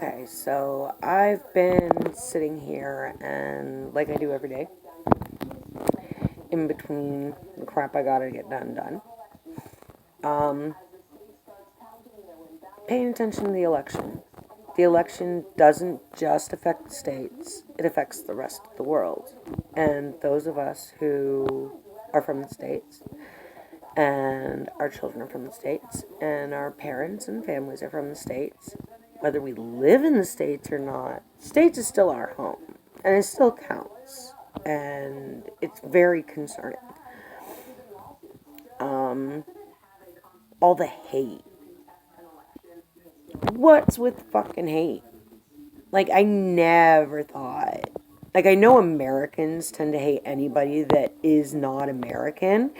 Okay, so I've been sitting here and, like I do every day, in between the crap I gotta get done, um, paying attention to the election. The election doesn't just affect the states, it affects the rest of the world. And those of us who are from the states, and our children are from the states, and our parents and families are from the states, whether we live in the states or not, states is still our home, and it still counts, and it's very concerning. Um, all the hate. What's with fucking hate? Like, I never thought. Like, I know Americans tend to hate anybody that is not American.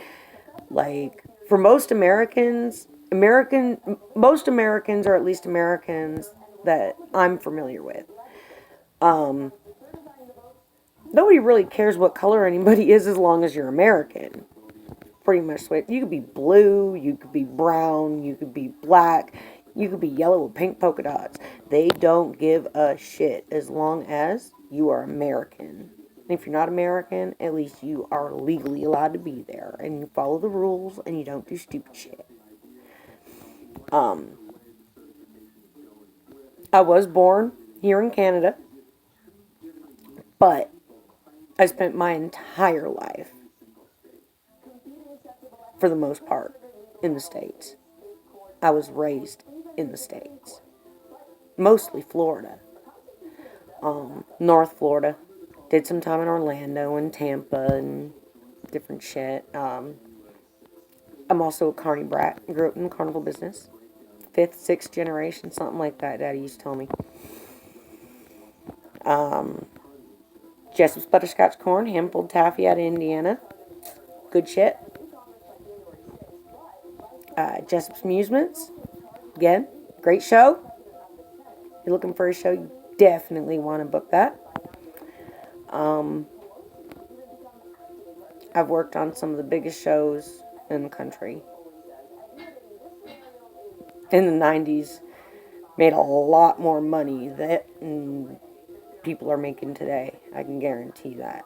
Like, for most Americans, or at least Americans that I'm familiar with, um, nobody really cares what color anybody is as long as you're American. Pretty much, you could be blue, you could be brown, you could be black, you could be yellow with pink polka dots. They don't give a shit as long as you are American. And if you're not American, at least you are legally allowed to be there and you follow the rules and you don't do stupid shit. Um, I was born here in Canada, but I spent my entire life, for the most part, in the States. I was raised in the States, mostly Florida, North Florida. Did some time in Orlando and Tampa and different shit. I'm also a carny brat. Grew up in the carnival business. Fifth, sixth generation, something like that, Daddy used to tell me. Jessup's Butterscotch Corn, hand-pulled taffy out of Indiana. Good shit. Jessup's Amusements. Again, great show. If you're looking for a show, you definitely want to book that. I've worked on some of the biggest shows in the country. In the 90s, made a lot more money that people are making today. I can guarantee that.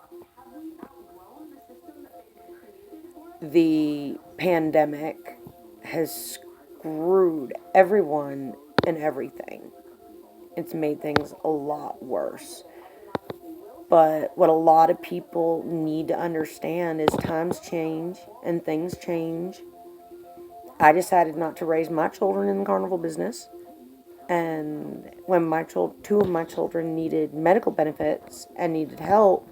The pandemic has screwed everyone and everything. It's made things a lot worse. But what a lot of people need to understand is times change and things change. I decided not to raise my children in the carnival business. And when two of my children needed medical benefits and needed help,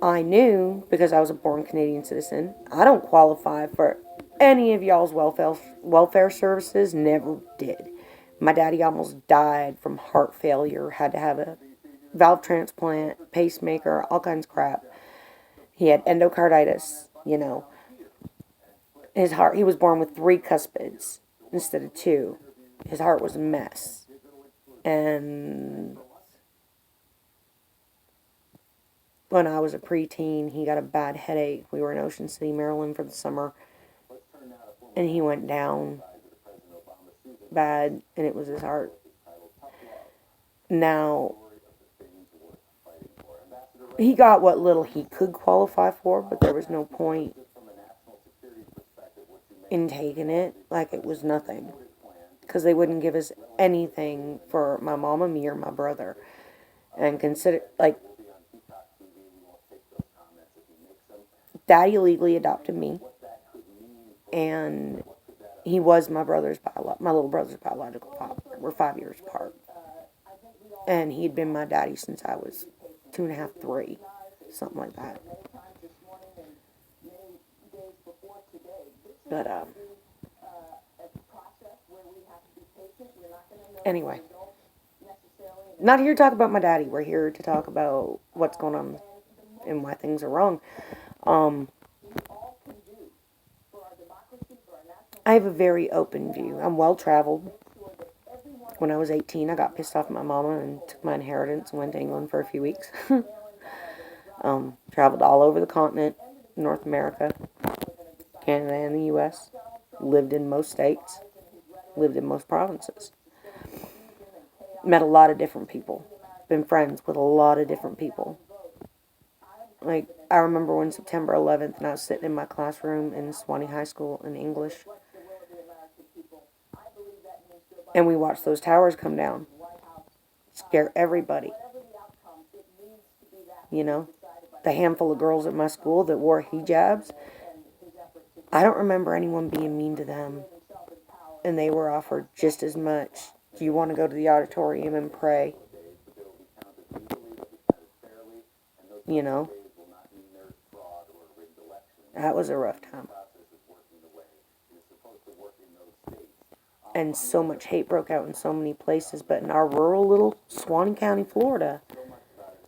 I knew, because I was a born Canadian citizen, I don't qualify for any of y'all's welfare services. Never did. My daddy almost died from heart failure, had to have a valve transplant, pacemaker, all kinds of crap. He had endocarditis, His heart, he was born with 3 cuspids instead of 2. His heart was a mess. And when I was a preteen, he got a bad headache. We were in Ocean City, Maryland for the summer. And he went down bad, and it was his heart. Now, he got what little he could qualify for, but there was no point in taking it like it was nothing. Because they wouldn't give us anything for my mama, me, or my brother. And consider, like, Daddy legally adopted me. And he was my little brother's biological father. We're 5 years apart. And he'd been my daddy since I was 2.5, 3, something like that. But, anyway. Not here to talk about my daddy. We're here to talk about what's going on and why things are wrong. I have a very open view. I'm well traveled. When I was 18, I got pissed off at my mama and took my inheritance and went to England for a few weeks. Traveled all over the continent, North America, Canada, and the U.S. Lived in most states. Lived in most provinces. Met a lot of different people. Been friends with a lot of different people. Like, I remember when September 11th and I was sitting in my classroom in Swanee High School in English, and we watched those towers come down. Scare everybody. You know? The handful of girls at my school that wore hijabs, I don't remember anyone being mean to them. And they were offered just as much. Do you want to go to the auditorium and pray? You know? That was a rough time. And so much hate broke out in so many places, but in our rural little Swanee County, Florida,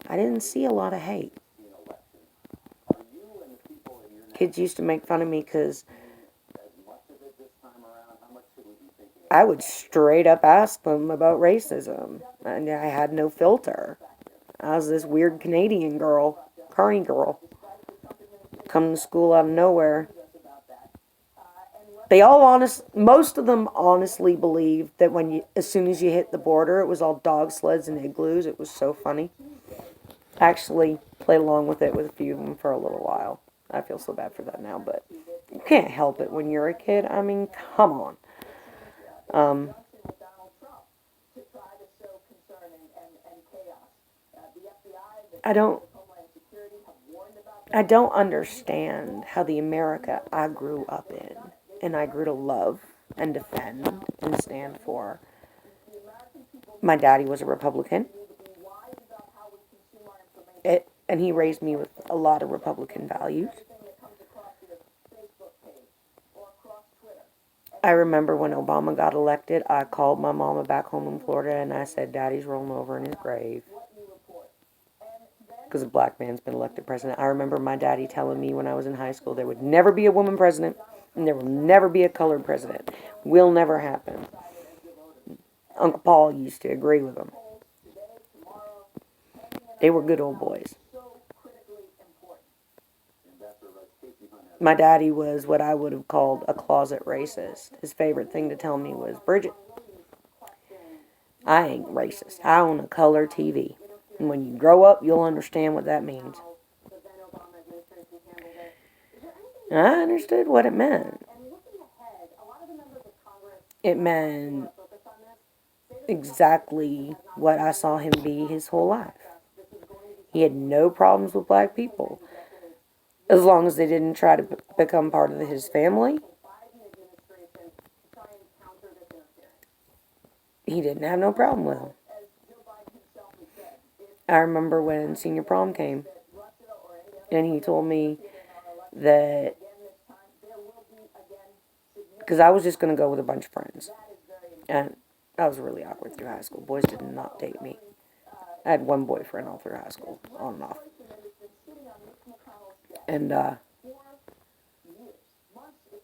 I didn't see a lot of hate. Kids used to make fun of me because I would straight up ask them about racism, and I had no filter. I was this weird Canadian girl, Kearney girl, coming to school out of nowhere. Most of them honestly believed that as soon as you hit the border, it was all dog sleds and igloos. It was so funny. I actually played along with it with a few of them for a little while. I feel so bad for that now, but you can't help it when you're a kid. I mean, come on. I don't I don't understand how the America I grew up in and I grew to love and defend and stand for. My daddy was a Republican. And he raised me with a lot of Republican values. I remember when Obama got elected, I called my mama back home in Florida and I said, Daddy's rolling over in his grave. Because a black man's been elected president. I remember my daddy telling me when I was in high school there would never be a woman president and there will never be a colored president. Will never happen. Uncle Paul used to agree with him. They were good old boys. My daddy was what I would have called a closet racist. His favorite thing to tell me was, Bridget, I ain't racist. I own a color TV. And when you grow up, you'll understand what that means. And I understood what it meant. It meant exactly what I saw him be his whole life. He had no problems with black people. As long as they didn't try to become part of his family, he didn't have no problem with them. I remember when senior prom came, and he told me that, because I was just going to go with a bunch of friends, and I was really awkward through high school. Boys did not date me. I had one boyfriend all through high school, on and off. And I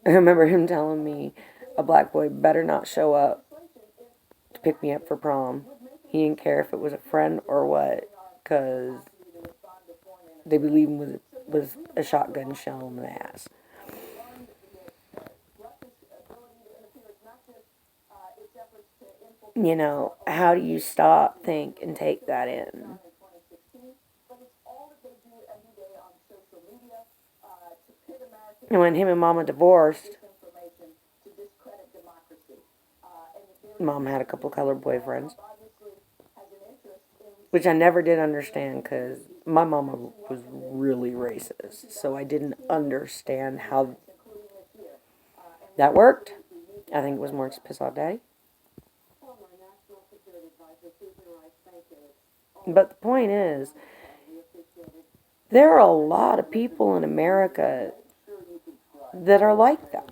remember him telling me a black boy better not show up to pick me up for prom. He didn't care if it was a friend or what, because they believed him with a shotgun shell in the ass. You know, how do you stop, think, and take that in? And when him and Mama divorced, Mom had a couple colored boyfriends, which I never did understand because my mama was really racist. So I didn't understand how that worked. I think it was more to piss off Daddy. But the point is, there are a lot of people in America that are like that.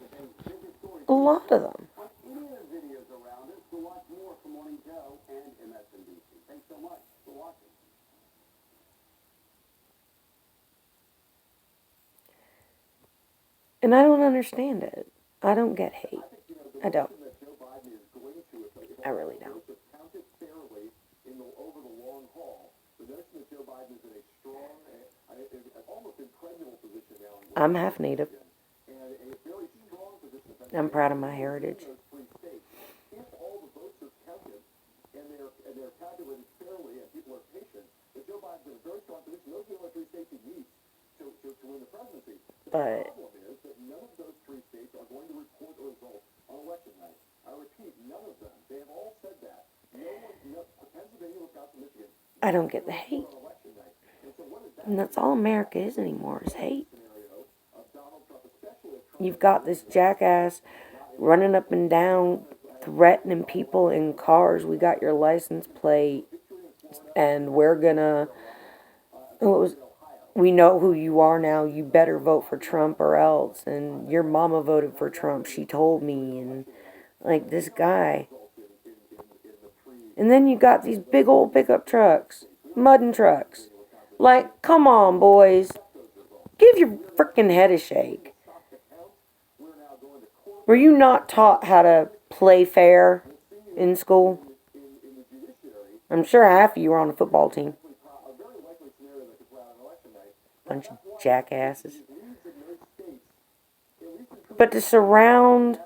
A lot of them. And I don't understand it. I don't get hate. I don't. I really don't. I'm half Native. I'm proud of my heritage. But I don't get the hate. And that's all America is anymore, is hate. You've got this jackass running up and down, threatening people in cars. We got your license plate, and we're gonna. What was? We know who you are now. You better vote for Trump or else. And your mama voted for Trump. She told me. And like this guy. And then you got these big old pickup trucks, mudding trucks. Like, come on, boys. Give your freaking head a shake. Were you not taught how to play fair in school? I'm sure half of you were on the football team. Bunch of jackasses. But to surround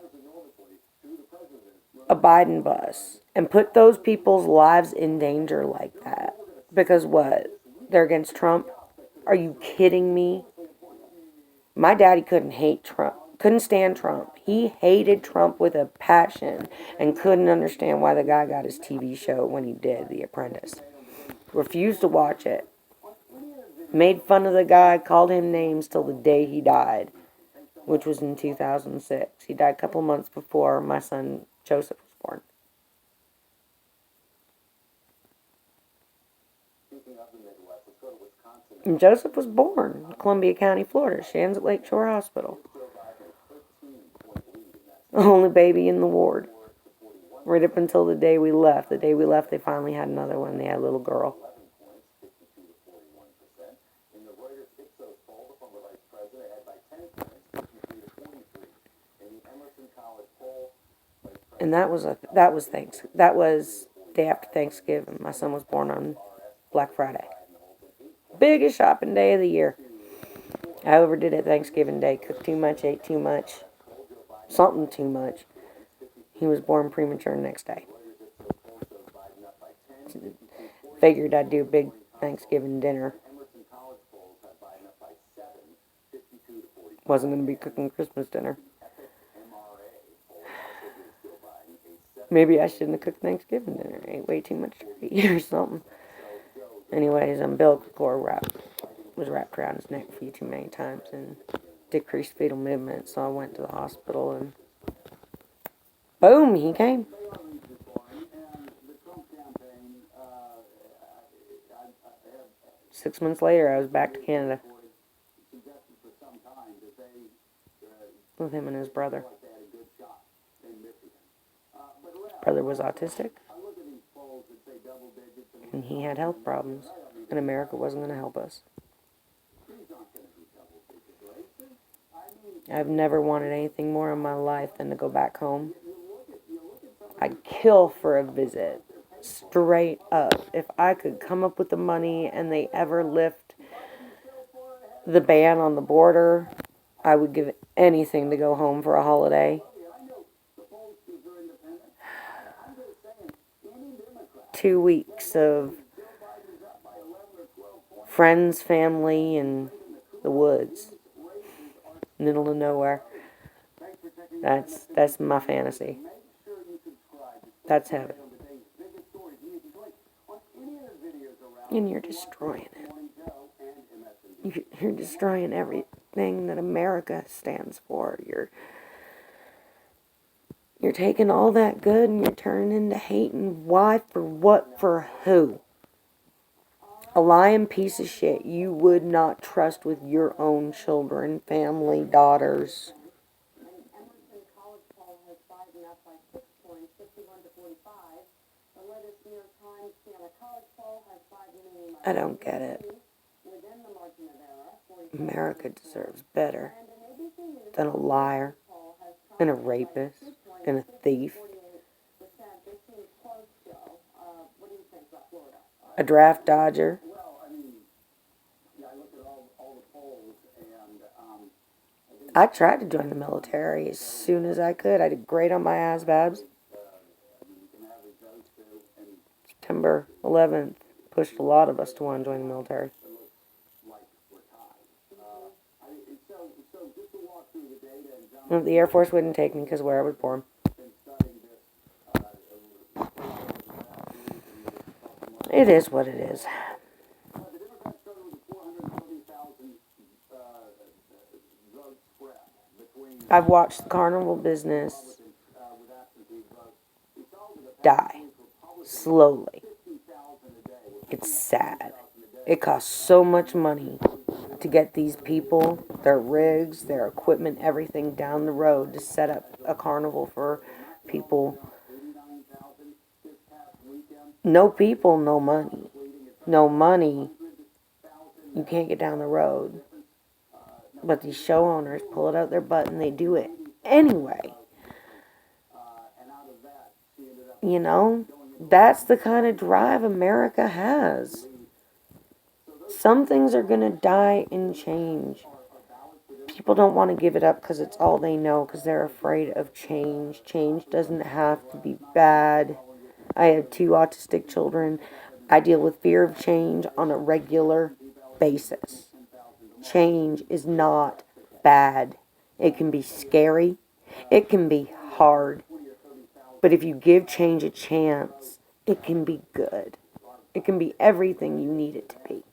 a Biden bus and put those people's lives in danger like that, because what? They're against Trump? Are you kidding me? My daddy couldn't stand Trump. He hated Trump with a passion and couldn't understand why the guy got his TV show when he did, The Apprentice. Refused to watch it. Made fun of the guy, called him names till the day he died, which was in 2006. He died a couple months before my son Joseph was born. And Joseph was born in Columbia County, Florida, Shands at Lakeshore Hospital. The only baby in the ward. Right up until the day we left. The day we left, they finally had another one. They had a little girl. And that was day after Thanksgiving. My son was born on Black Friday. Biggest shopping day of the year. I overdid it Thanksgiving Day. Cooked too much, ate too much. Something too much. He was born premature the next day. Figured I'd do a big Thanksgiving dinner. Wasn't going to be cooking Christmas dinner. Maybe I shouldn't have cooked Thanksgiving dinner. I ate way too much turkey or something. Anyways, umbilical cord was wrapped around his neck a few too many times and decreased fetal movement, so I went to the hospital and boom, he came. 6 months later, I was back to Canada with him and his brother. His brother was autistic, and he had health problems, and America wasn't going to help us. I've never wanted anything more in my life than to go back home. I'd kill for a visit, straight up. If I could come up with the money and they ever lift the ban on the border, I would give anything to go home for a holiday. 2 weeks of friends, family, and the woods. Middle of nowhere. That's my fantasy. That's heaven. And you're destroying it. You're destroying everything that America stands for. You're taking all that good and you're turning into hate. And why? For what? For who? A lying piece of shit you would not trust with your own children, family, daughters. I don't get it. America deserves better than a liar and a rapist and a thief. A draft dodger. I tried to join the military as soon as I could. I did great on my ASVABs. September 11th pushed a lot of us to want to join the military. Well, the Air Force wouldn't take me because where I was born. It is what it is. I've watched the carnival business die slowly. It's sad. It costs so much money to get these people, their rigs, their equipment, everything down the road to set up a carnival for people. No people, no money. No money, you can't get down the road. But these show owners pull it out their butt and they do it anyway. You know, that's the kind of drive America has. Some things are going to die and change. People don't want to give it up because it's all they know, because they're afraid of change. Change doesn't have to be bad. I have 2 autistic children. I deal with fear of change on a regular basis. Change is not bad. It can be scary. It can be hard. But if you give change a chance, it can be good. It can be everything you need it to be.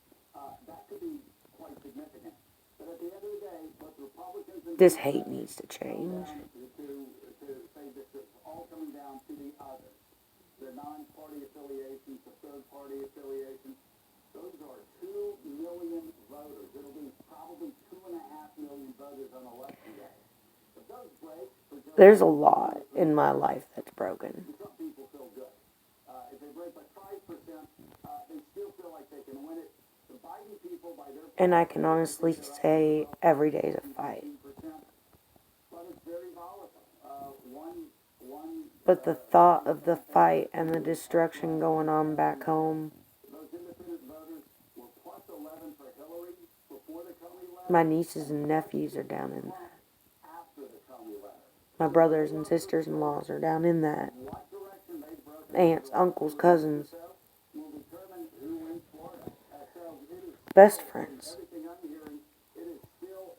This hate needs to change. There's a lot in my life that's broken. And I can honestly say every day is a fight. But the thought of the fight and the destruction going on back home, my nieces and nephews are down in that. My brothers and sisters-in-laws are down in that. Aunts, uncles, cousins. Best friends.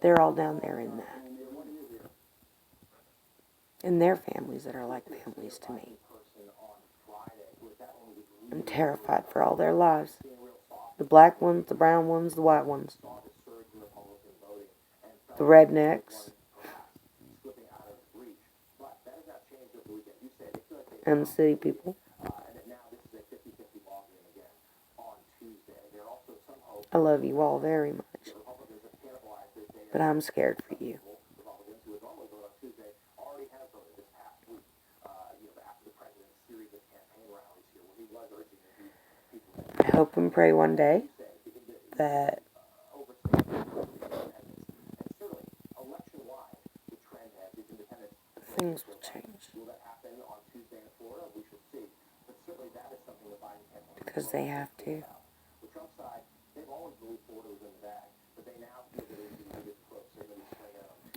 They're all down there in that. And their families that are like families to me. I'm terrified for all their lives. The black ones, the brown ones, the white ones. The rednecks. And the city people. I love you all very much. But I'm scared for you. I hope and pray one day that things will change. Because they have to.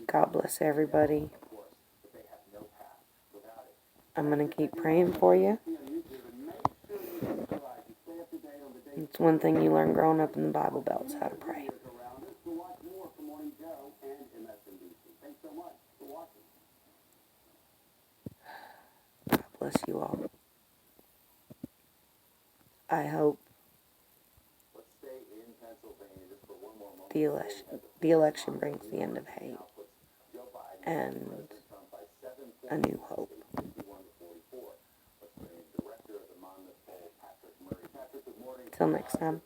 God bless everybody. I'm going to keep praying for you. It's one thing you learn growing up in the Bible Belt is how to pray. God bless you all. I hope the election brings the end of hate and a new hope. Till next time.